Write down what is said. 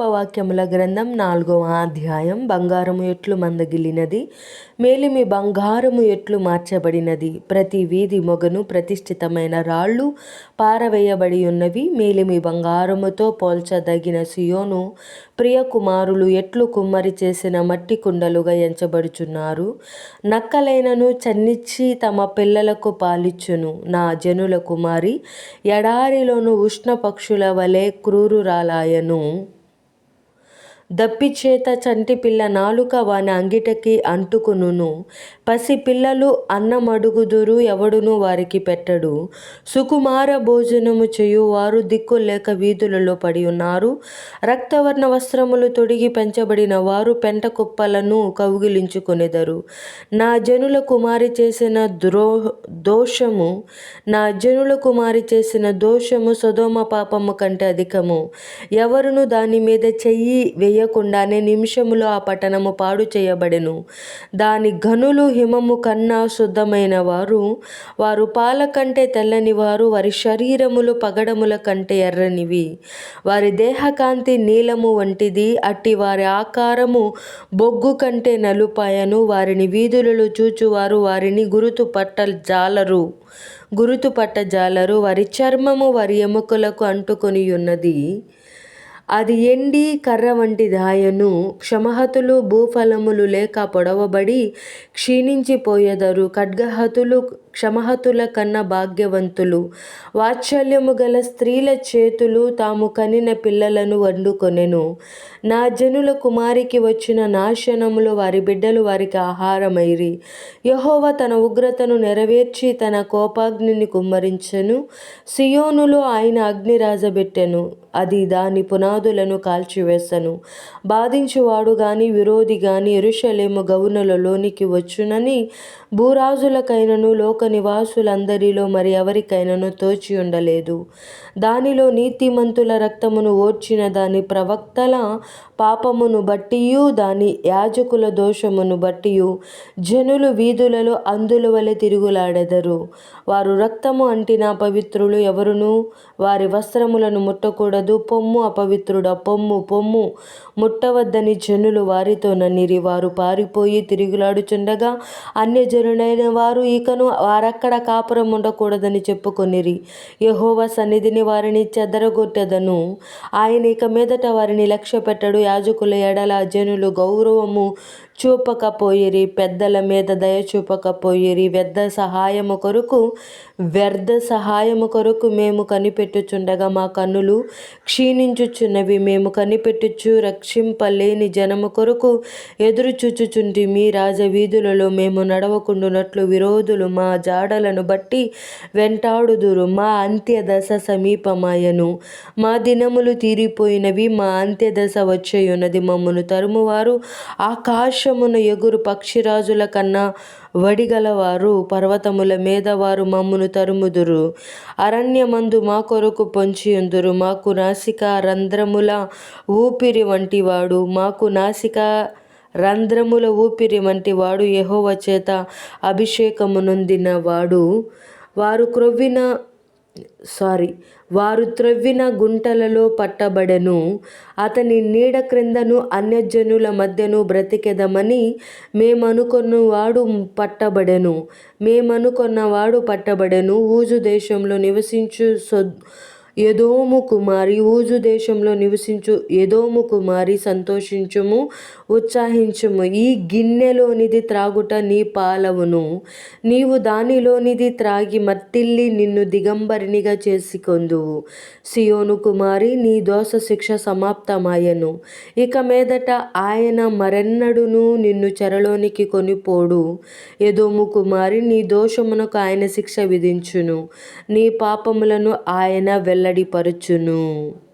విజ్ఞాపవాక్యముల గ్రంథం 4వ అధ్యాయం. బంగారము ఎట్లు మందగిలినది, మేలిమి బంగారము ఎట్లు మార్చబడినది. ప్రతి వీధి మొగను ప్రతిష్ఠితమైన రాళ్ళు పారవేయబడి ఉన్నవి. మేలిమి బంగారముతో పోల్చదగిన సియోను ప్రియకుమారులు ఎట్లు కుమ్మరి చేసిన మట్టి కుండలుగా ఎంచబడుచున్నారు. నక్కలైనను చన్నిచ్చి తమ పిల్లలకు పాలిచ్చును. నా జనుల కుమారి ఎడారిలోను ఉష్ణ పక్షుల వలె క్రూరురాలాయను. దప్పిచేత చంటిపిల్ల నాలుక వాని అంగిటకి అంటుకునును. పసిపిల్లలు అన్నమడుగుదురు, ఎవడును వారికి పెట్టడు. సుకుమార భోజనము చేయువారు దిక్కు లేక వీధులలో పడి ఉన్నారు. రక్తవర్ణ వస్త్రములు తొడిగి పెంచబడిన వారు పెంట కుప్పలను కౌగిలించుకొనెదరు. నా జనుల కుమారి చేసిన దోషము సొదొమ పాపము కంటే అధికము. ఎవరును దాని మీద చెయ్యి వేయకుండానే నిమిషములో ఆ పట్టణము పాడు చేయబడెను. దాని ఘనులు హిమము కన్నా శుద్ధమైన వారు పాల కంటే తెల్లని వారు. వారి శరీరములు పగడముల కంటే ఎర్రనివి. వారి దేహకాంతి నీలము వంటిది. అట్టి వారి ఆకారము బొగ్గు కంటే నలుపాయను. వారిని వీధులలో చూచువారు వారిని గురుతుపట్టజాలరు. వారి చర్మము వారి ఎముకలకు అంటుకొని ఉన్నది. అది ఎండి కర్ర వంటి దాయను. క్షమహతులు భూఫలములు లేక పొడవబడి క్షీణించిపోయెదరు. ఖడ్గహతులు క్షమహతుల కన్నా భాగ్యవంతులు. వాత్సల్యము గల స్త్రీల చేతులు తాము కనిన పిల్లలను వండుకొనెను. నా జనుల కుమారికి వచ్చిన నాశనములో వారి బిడ్డలు వారికి ఆహారమైరి. యెహోవా తన ఉగ్రతను నెరవేర్చి తన కోపాగ్నిని కుమ్మరించెను. సియోనులో ఆయన అగ్ని రాజబెట్టెను. అది దాని పునాదులను కాల్చివేసెను. బాధించువాడు గాని విరోధి గాని యెరూషలేము గవునులలోనికి వచ్చునని భూరాజులకైనను లోక నివాసులందరిలో మరి ఎవరికైనను తోచి ఉండలేదు. దానిలో నీతిమంతుల రక్తమును ఓర్చిన దాని ప్రవక్తల పాపమును బట్టియు దాని యాజకుల దోషమును బట్టియు జనులు వీధులలో అంధుల వలె తిరుగులాడెదరు. వారు రక్తము అంటిన అపవిత్రులు, ఎవరును వారి వస్త్రములను ముట్టకూడదు. పొమ్ము అపవిత్రుడా, పొమ్ము ముట్టవద్దని జనులు వారితో నన్నిరి. వారు పారిపోయి తిరుగులాడుచుండగా అన్యజనులైన వారు ఇకను వారక్కడ కాపురం ఉండకూడదని చెప్పుకొనిరి. యెహోవా సన్నిధిని వారిని చెదరగొట్టెదను. ఆయన ఇక మీదట వారిని లక్ష్య పెట్టడు. యాజకుల ఎడల జనులు గౌరవము చూపకపోయిరి, పెద్దల మీద దయ చూపకపోయిరి. వ్యర్థ సహాయము కొరకు మేము కనిపెట్టుచుండగా మా కన్నులు క్షీణించుచున్నవి. మేము కనిపెట్టుచు రక్షింపలేని జనము కొరకు ఎదురుచూచుచుంటిమి. రాజవీధులలో మేము నడవకుండునట్లు విరోధులు మా జాడలను బట్టి వెంటాడుదురు. మా అంత్యదశ సమీపమాయెను. మా దినములు తీరిపోయినవి. మా అంత్యదశ వచ్చేయున్నది. మమ్మను తరుమువారు ఆకాశమున ఎగురు పక్షిరాజుల కన్నా వడిగలవారు. పర్వతముల మీద వారు మమ్మను తరుముదురు. అరణ్యమందు మా కొరకు పొంచియుందురు. మాకు నాసికా రంధ్రముల ఊపిరి వంటివాడు యెహోవా చేత అభిషేకము నొందిన వాడు. వారు త్రవ్విన గుంటలలో పట్టబడెను. అతని నీడ క్రిందను అన్యజనుల మధ్యను బ్రతికెదమని మేమనుకొన్నవాడు పట్టబడెను. ఊజు దేశంలో నివసించు ఎదోము కుమారి సంతోషించుము, ఉత్సాహించుము. ఈ గిన్నెలోనిది త్రాగుట నీ పాలవును. నీవు దానిలోనిది త్రాగి మత్తిల్లి నిన్ను దిగంబరినిగా చేసుకొందువు. సియోను కుమారి, నీ దోష శిక్ష సమాప్తమాయెను. ఇక మీదట ఆయన మరెన్నడును నిన్ను చెరలోనికి కొనిపోడు. ఎదోము కుమారి, నీ దోషమునకు ఆయన శిక్ష విధించును. నీ పాపములను ఆయన వెల్లడిపరచును.